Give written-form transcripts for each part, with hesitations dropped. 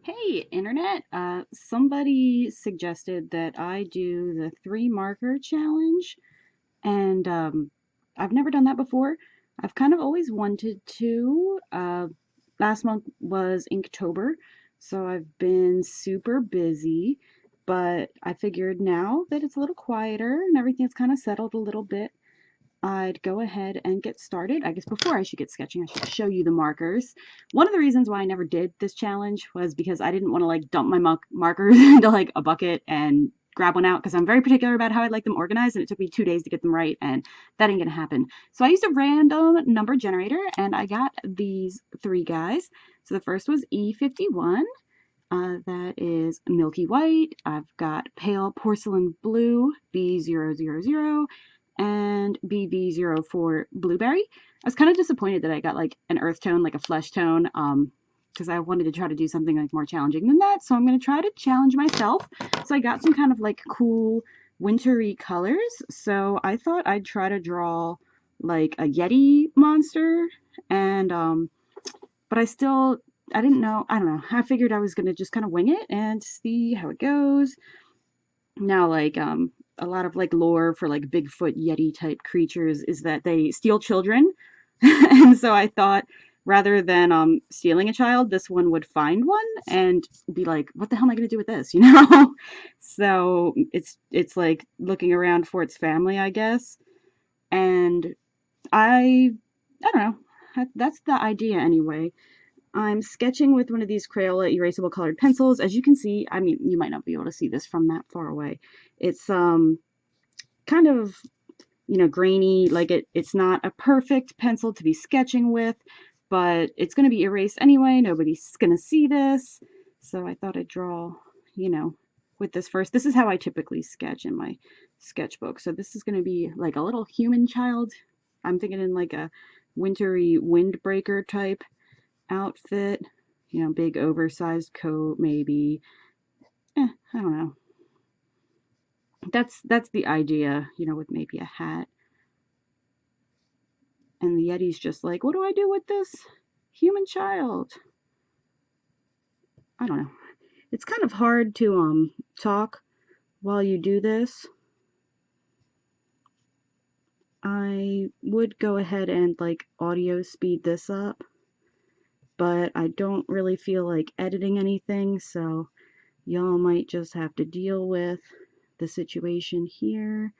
Hey, internet. Somebody suggested that I do the three marker challenge, and I've never done that before. I've kind of always wanted to. Last month was Inktober, so I've been super busy, but I figured now that it's a little quieter and everything's kind of settled a little bit, I'd go ahead and get started. I guess before I should get sketching, I should show you the markers. One of the reasons why I never did this challenge was because I didn't want to like dump my markers into like a bucket and grab one out because I'm very particular about how I like them organized, and it took me 2 days to get them right, and that ain't gonna happen. So I used a random number generator and I got these three guys. So the first was E51. That is milky white. I've got pale porcelain blue, B000, and BV04 blueberry. I was kind of disappointed that I got like an earth tone, like a flesh tone, because I wanted to try to do something like more challenging than that. So I'm going to try to challenge myself. So I got some kind of like cool wintry colors. So I thought I'd try to draw like a Yeti monster, and but I didn't know. I don't know. I figured I was gonna just kind of wing it and see how it goes. Now, like a lot of like lore for like Bigfoot Yeti type creatures is that they steal children, and so I thought rather than stealing a child, this one would find one and be like, "What the hell am I gonna do with this?" You know? So it's like looking around for its family, I guess. And I don't know. That's the idea anyway. I'm sketching with one of these Crayola erasable colored pencils. As you can see, I mean, you might not be able to see this from that far away. It's kind of, grainy, like it's not a perfect pencil to be sketching with, but it's going to be erased anyway. Nobody's going to see this. So I thought I'd draw, you know, with this first. This is how I typically sketch in my sketchbook. So this is going to be like a little human child. I'm thinking in like a wintry windbreaker type outfit, big oversized coat maybe. I don't know. That's the idea, with maybe a hat. And the Yeti's just like, what do I do with this human child? I don't know. It's kind of hard to talk while you do this. I would go ahead and like audio speed this up, but I don't really feel like editing anything, so y'all might just have to deal with the situation here.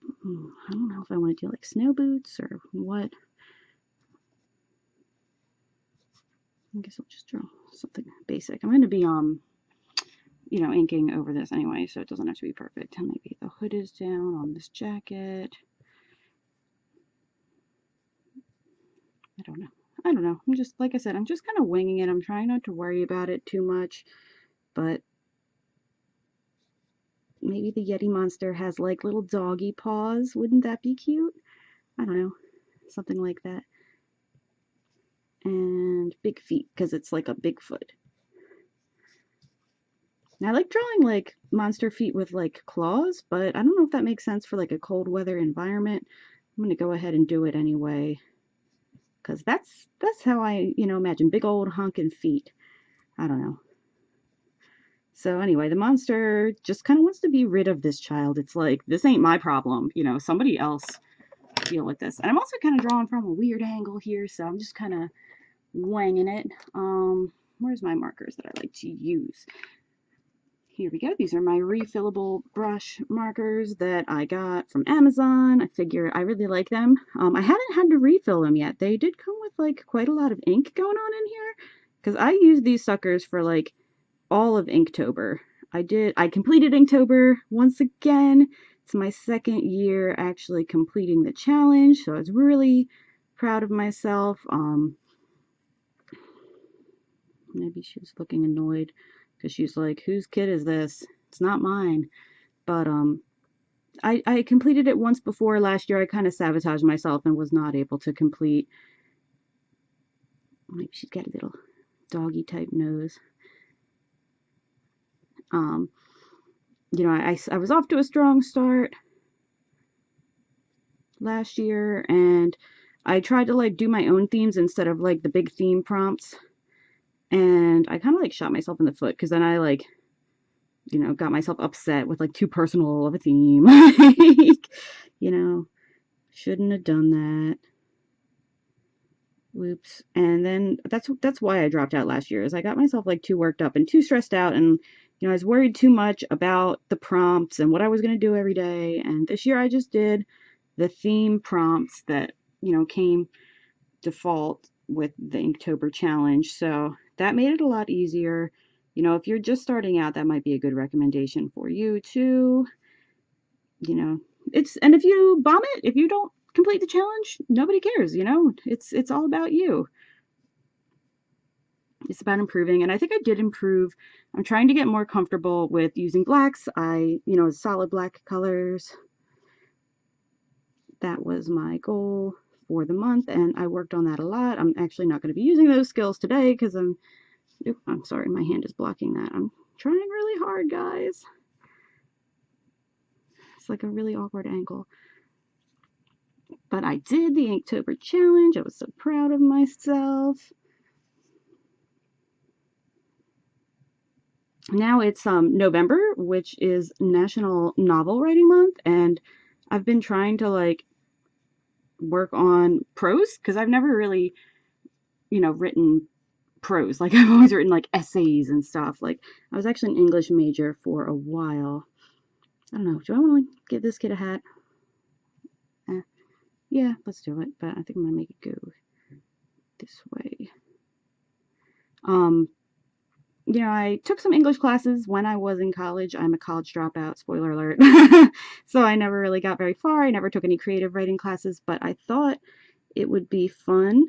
I don't know if I want to do like snow boots or what. I guess I'll just draw something basic. I'm going to be inking over this anyway, so it doesn't have to be perfect. And maybe the hood is down on this jacket. I don't know. I'm just, like I said, I'm just kind of winging it. I'm trying not to worry about it too much, but maybe the Yeti monster has like little doggy paws. Wouldn't that be cute? I don't know. Something like that. And big feet, because it's like a Bigfoot. And I like drawing like monster feet with like claws, but I don't know if that makes sense for like a cold weather environment. I'm gonna go ahead and do it anyway, because that's how I, imagine big old honking feet. I don't know. So anyway, the monster just kind of wants to be rid of this child. It's like, this ain't my problem, somebody else deal with this. And I'm also kind of drawing from a weird angle here, so I'm just kind of wanging it. Where's my markers that I like to use? Here we go. These are my refillable brush markers that I got from Amazon. I figure I really like them. I haven't had to refill them yet. They did come with like quite a lot of ink going on in here, because I used these suckers for like all of Inktober. I completed Inktober once again. It's my second year actually completing the challenge, so I was really proud of myself. Maybe she was looking annoyed because she's like, whose kid is this? It's not mine. But I completed it once before last year. I kind of sabotaged myself and was not able to complete. Maybe she's got a little doggy type nose. I was off to a strong start last year, and I tried to like do my own themes instead of like the big theme prompts And I kind of like shot myself in the foot because then I like, you know, got myself upset with like too personal of a theme. Like, you know, shouldn't have done that. Whoops. And then that's why I dropped out last year, is I got myself like too worked up and too stressed out, and you know, I was worried too much about the prompts and what I was going to do every day. And this year I just did the theme prompts that, you know, came default with the Inktober challenge. So that made it a lot easier. You know, if you're just starting out, that might be a good recommendation for you too. You know, and if you bomb it, if you don't complete the challenge, nobody cares, you know. It's all about you. It's about improving, and I think I did improve. I'm trying to get more comfortable with using blacks. You know, solid black colors. That was my goal for the month, and I worked on that a lot. I'm actually not going to be using those skills today because I'm sorry, my hand is blocking that. I'm trying really hard, guys. It's like a really awkward angle. But I did the Inktober challenge. I was so proud of myself. Now it's November, which is National Novel Writing Month, and I've been trying to like work on prose because I've never really, you know, written prose. Like I've always written like essays and stuff. Like I was actually an English major for a while. I don't know. Do I want to give this kid a hat? Yeah, let's do it. But I think I'm gonna make it go this way. Um, you know, I took some English classes when I was in college. I'm a college dropout, spoiler alert. So I never really got very far. I never took any creative writing classes, but I thought it would be fun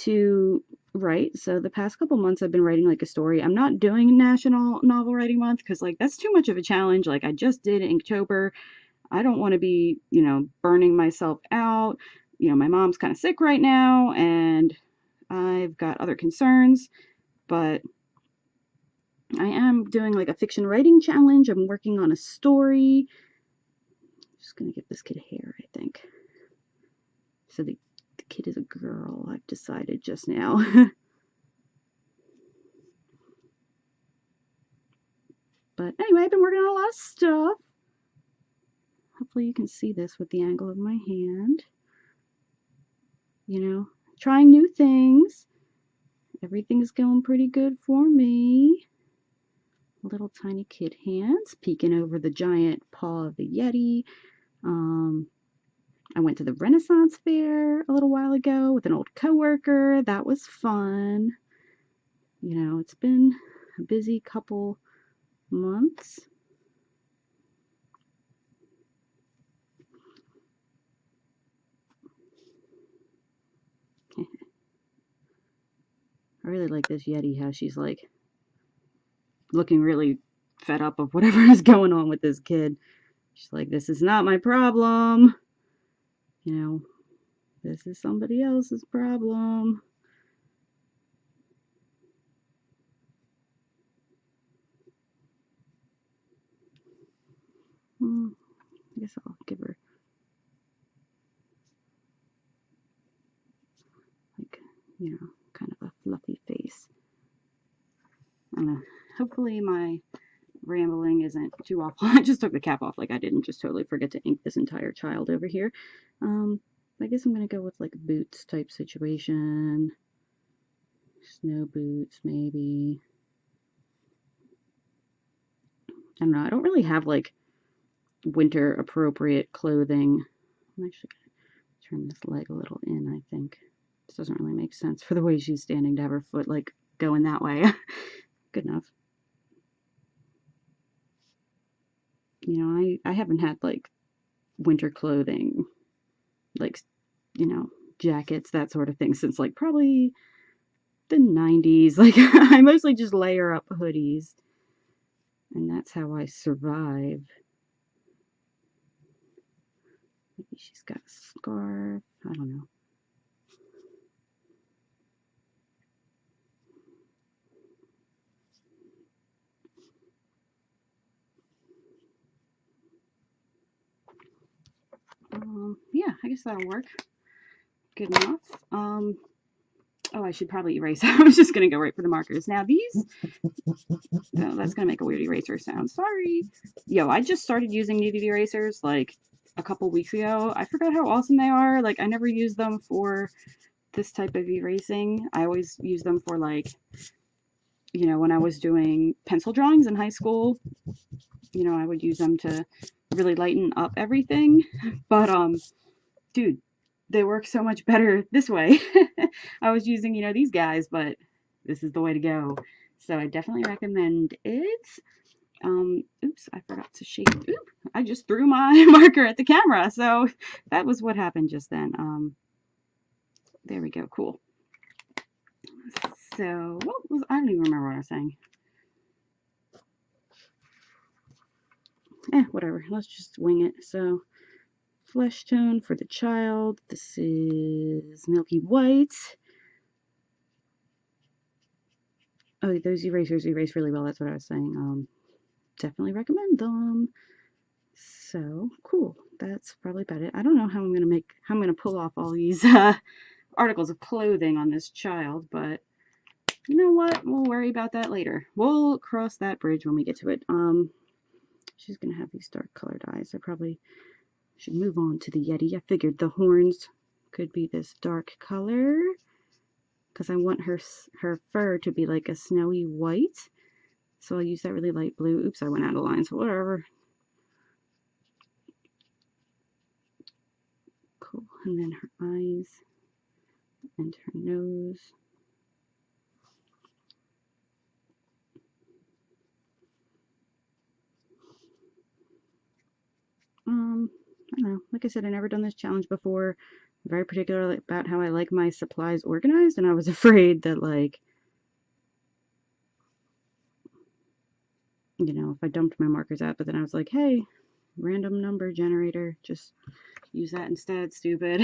to write. So the past couple months I've been writing like a story. I'm not doing National Novel Writing Month because like that's too much of a challenge. Like I just did Inktober. I don't want to be, you know, burning myself out. You know, my mom's kind of sick right now and I've got other concerns, but I am doing like a fiction writing challenge. I'm working on a story. Just gonna give this kid hair, I think. So the kid is a girl, I've decided just now. But anyway, I've been working on a lot of stuff. Hopefully you can see this with the angle of my hand. You know, trying new things. Everything's going pretty good for me. Little tiny kid hands peeking over the giant paw of the Yeti. I went to the Renaissance Fair a little while ago with an old coworker. That was fun. You know, it's been a busy couple months. I really like this Yeti, how she's like looking really fed up of whatever is going on with this kid. She's like, this is not my problem. You know, this is somebody else's problem. I guess I'll give her like, you know, kind of a fluffy face. I don't know. Hopefully my rambling isn't too awful. I just took the cap off like I didn't just totally forget to ink this entire child over here. I guess I'm gonna go with like a boots type situation. Snow boots, maybe. I don't know. I don't really have like winter appropriate clothing. I'm actually gonna turn this leg a little in, I think. This doesn't really make sense for the way she's standing to have her foot like going that way. Good enough. You know, I haven't had like winter clothing, like, you know, jackets, that sort of thing, since like probably the 90s. Like, I mostly just layer up hoodies, and that's how I survive. Maybe she's got a scarf. I don't know. Yeah, I guess that'll work. Good enough. Oh, I should probably erase. I was just going to go right for the markers. Now these, oh, that's going to make a weird eraser sound. Sorry. Yo, I just started using kneaded erasers like a couple weeks ago. I forgot how awesome they are. Like, I never use them for this type of erasing. I always use them for like, when I was doing pencil drawings in high school, I would use them to really lighten up everything. But, dude, they work so much better this way. I was using, these guys, but this is the way to go. So I definitely recommend it. Oops, I forgot to shake. Oop, I just threw my marker at the camera. So that was what happened just then. There we go. Cool. So I don't even remember what I was saying. Whatever. Let's just wing it. So flesh tone for the child. This is milky white. Oh, those erasers erase really well. That's what I was saying. Definitely recommend them. So cool. That's probably about it. I don't know how I'm gonna pull off all these articles of clothing on this child, but you know what? We'll worry about that later. We'll cross that bridge when we get to it. She's gonna have these dark colored eyes. I probably should move on to the Yeti. I figured the horns could be this dark color because I want her fur to be like a snowy white. So I'll use that really light blue. Oops, I went out of line, so whatever. Cool. And then her eyes and her nose. I don't know. Like I said, I never done this challenge before. I'm very particular about how I like my supplies organized, and I was afraid that, like, if I dumped my markers out, but then I was like, hey, random number generator, just use that instead, stupid.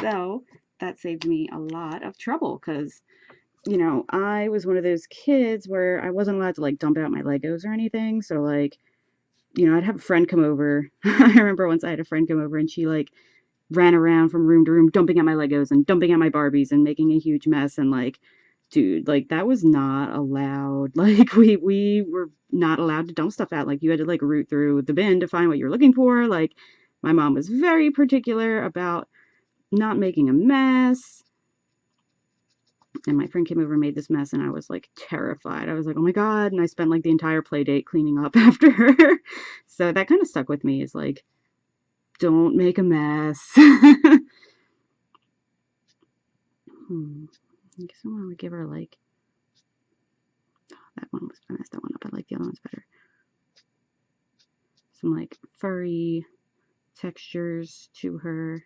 So that saved me a lot of trouble because, I was one of those kids where I wasn't allowed to, like, dump out my Legos or anything. So, like, I'd have a friend come over. I remember once I had a friend come over and she, like, ran around from room to room, dumping out my Legos and dumping out my Barbies and making a huge mess. And, like, dude, like, that was not allowed. Like, we were not allowed to dump stuff out. Like, you had to, like, root through the bin to find what you were looking for. Like, my mom was very particular about not making a mess. And my friend came over and made this mess, and I was, like, terrified. I was like, oh my God. And I spent, like, the entire play date cleaning up after her. So that kind of stuck with me, is like, don't make a mess. I guess I want to give her, like, that one was, I messed that one up. I like the other ones better. Some, like, furry textures to her.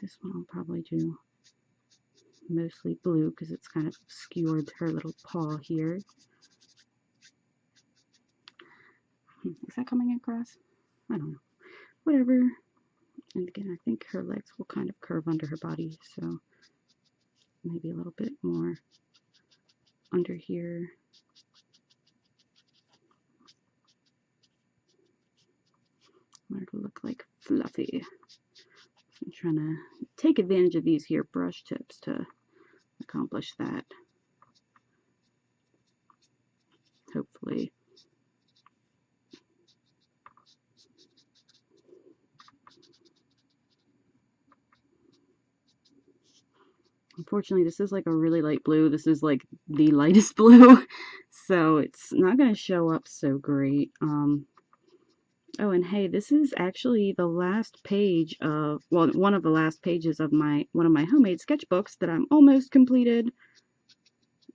This one I'll probably do mostly blue because it's kind of obscured her little paw here. Is that coming across? I don't know. Whatever. And again, I think her legs will kind of curve under her body, so maybe a little bit more under here. I want her to look like fluffy. So I'm trying to take advantage of these here brush tips to accomplish that. Hopefully. Unfortunately, this is like a really light blue. This is like the lightest blue, so it's not going to show up so great. Oh, and hey, this is actually the last page of, well, one of the last pages of one of my homemade sketchbooks that I'm almost completed.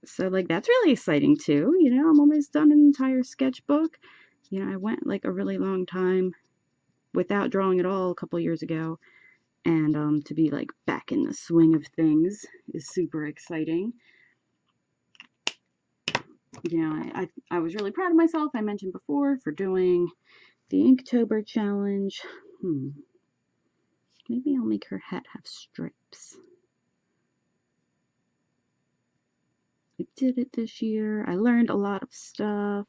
So, like, that's really exciting too. I'm almost done an entire sketchbook. I went like a really long time without drawing at all a couple years ago. And to be like back in the swing of things is super exciting. I was really proud of myself, I mentioned before, for doing the Inktober challenge. Maybe I'll make her hat have stripes. I did it this year. I learned a lot of stuff.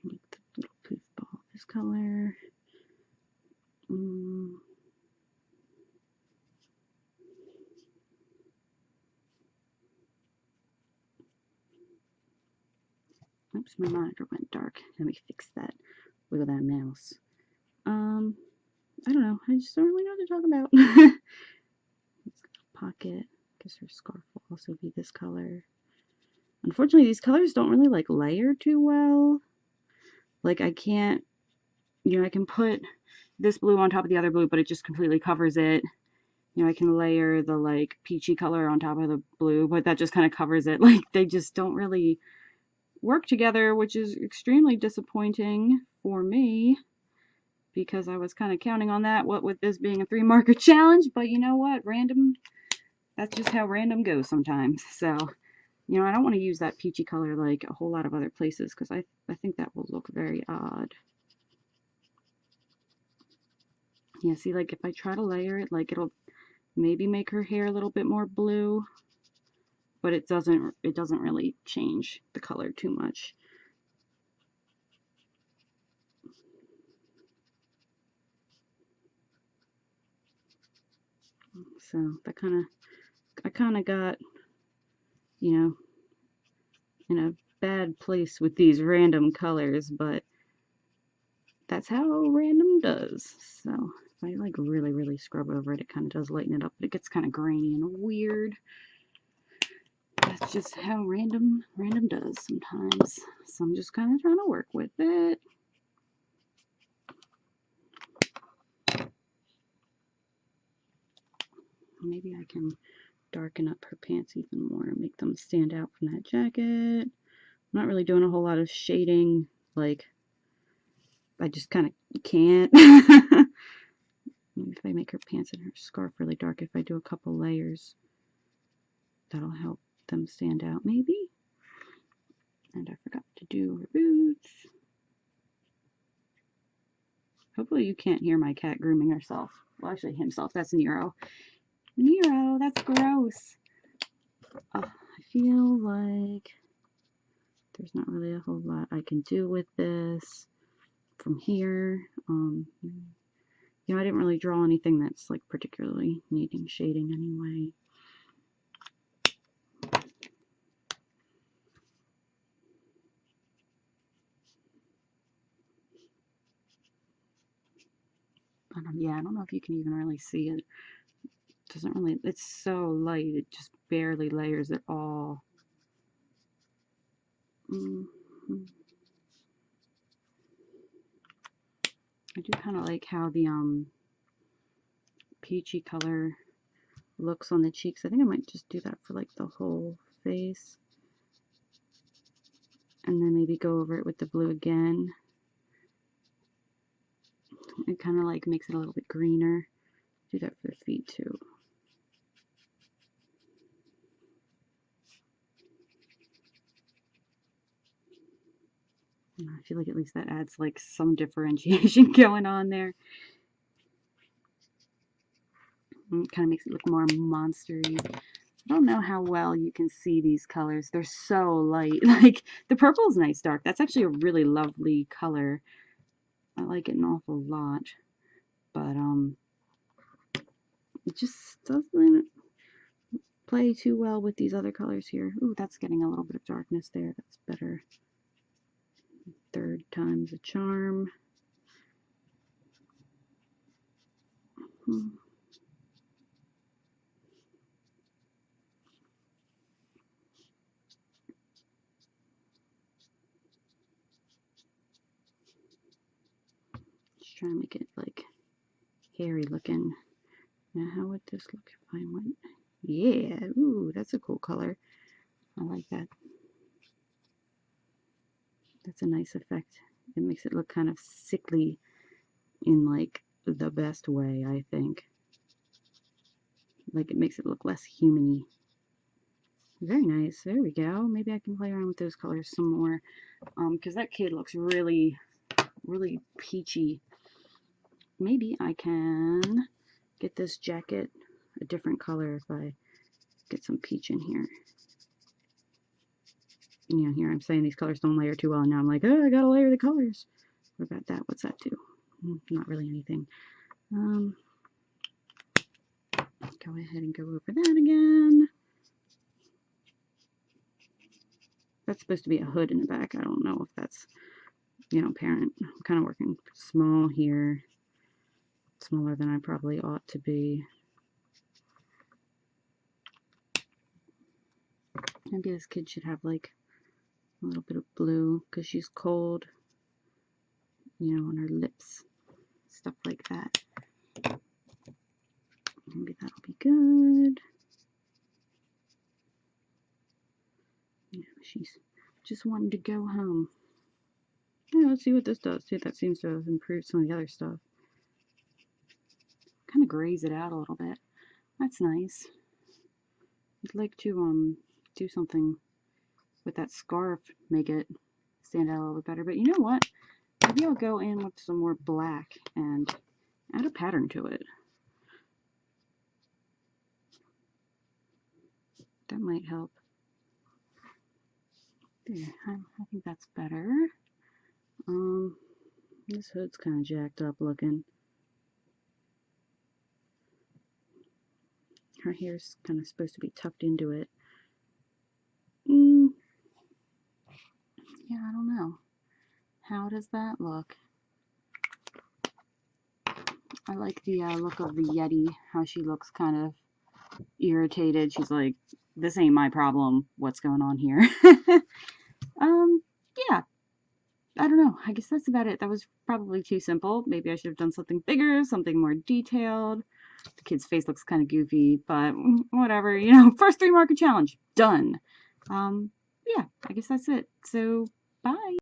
Make the little poof ball this color. Mm. Oops, my monitor went dark. Let me fix that. Wiggle that mouse. I don't know. I just don't really know what to talk about. Pocket. I guess her scarf will also be this color. Unfortunately, these colors don't really like layer too well. Like I can't, I can put this blue on top of the other blue, but it just completely covers it. I can layer the like peachy color on top of the blue, but that just kind of covers it. Like they just don't really work together, which is extremely disappointing for me because I was kind of counting on that, what with this being a 3 marker challenge, but you know what? Random, that's just how random goes sometimes. So, I don't want to use that peachy color like a whole lot of other places because I think that will look very odd. Yeah, see, like if I try to layer it, like it'll maybe make her hair a little bit more blue, but it doesn't really change the color too much. So that I kind of got, in a bad place with these random colors, but that's how random does. So if I like really, really scrub over it, it kind of does lighten it up, but it gets kind of grainy and weird. That's just how random does sometimes. So I'm just kind of trying to work with it. Maybe I can darken up her pants even more and make them stand out from that jacket. I'm not really doing a whole lot of shading, like I just kind of can't. Maybe if I make her pants and her scarf really dark, if I do a couple layers, that'll help them stand out maybe. And I forgot to do her boots. Hopefully you can't hear my cat grooming herself. Well, actually himself. That's Nero. Nero, that's gross. I feel like there's not really a whole lot I can do with this from here. I didn't really draw anything that's like particularly needing shading anyway. But yeah, I don't know if you can even really see it. It doesn't really, it's so light, it just barely layers it all. I do kind of like how the peachy color looks on the cheeks. I think I might just do that for like the whole face. And then maybe go over it with the blue again. It kind of like makes it a little bit greener. Do that for the feet too. I feel like at least that adds like some differentiation going on there. It kind of makes it look more monstery. I don't know how well you can see these colors. They're so light. Like the purple is nice dark. That's actually a really lovely color. I like it an awful lot. But it just doesn't play too well with these other colors here. Ooh, that's getting a little bit of darkness there. That's better. Third time's a charm. Just trying to make it like hairy looking. Now how would this look if I went, yeah, ooh, that's a cool color. I like that. That's a nice effect. It makes it look kind of sickly in like the best way, I think. Like it makes it look less human-y. Very nice. There we go. Maybe I can play around with those colors some more. Because that kid looks really, really peachy. Maybe I can get this jacket a different color if I get some peach in here. Here I'm saying these colors don't layer too well, and now I'm like, oh, I gotta layer the colors. What about that? What's that do? Not really anything. Go ahead and go over that again. That's supposed to be a hood in the back. I don't know if that's, apparent. I'm kind of working small here. Smaller than I probably ought to be. Maybe this kid should have like a little bit of blue because she's cold, on her lips. Stuff like that. Maybe that'll be good. Yeah, she's just wanting to go home. Yeah, let's see what this does. See if that seems to have improved some of the other stuff. Kind of graze it out a little bit. That's nice. I'd like to do something with that scarf, make it stand out a little bit better. But you know what? Maybe I'll go in with some more black and add a pattern to it. That might help. There, I think that's better. This hood's kind of jacked up looking. Her hair's kind of supposed to be tucked into it. Yeah, I don't know. How does that look? I like the look of the Yeti, how she looks kind of irritated. She's like, this ain't my problem. What's going on here? Yeah. I don't know. I guess that's about it. That was probably too simple. Maybe I should have done something bigger, something more detailed. The kid's face looks kind of goofy, but whatever. First 3 marker challenge. Done. Yeah, I guess that's it. So, bye.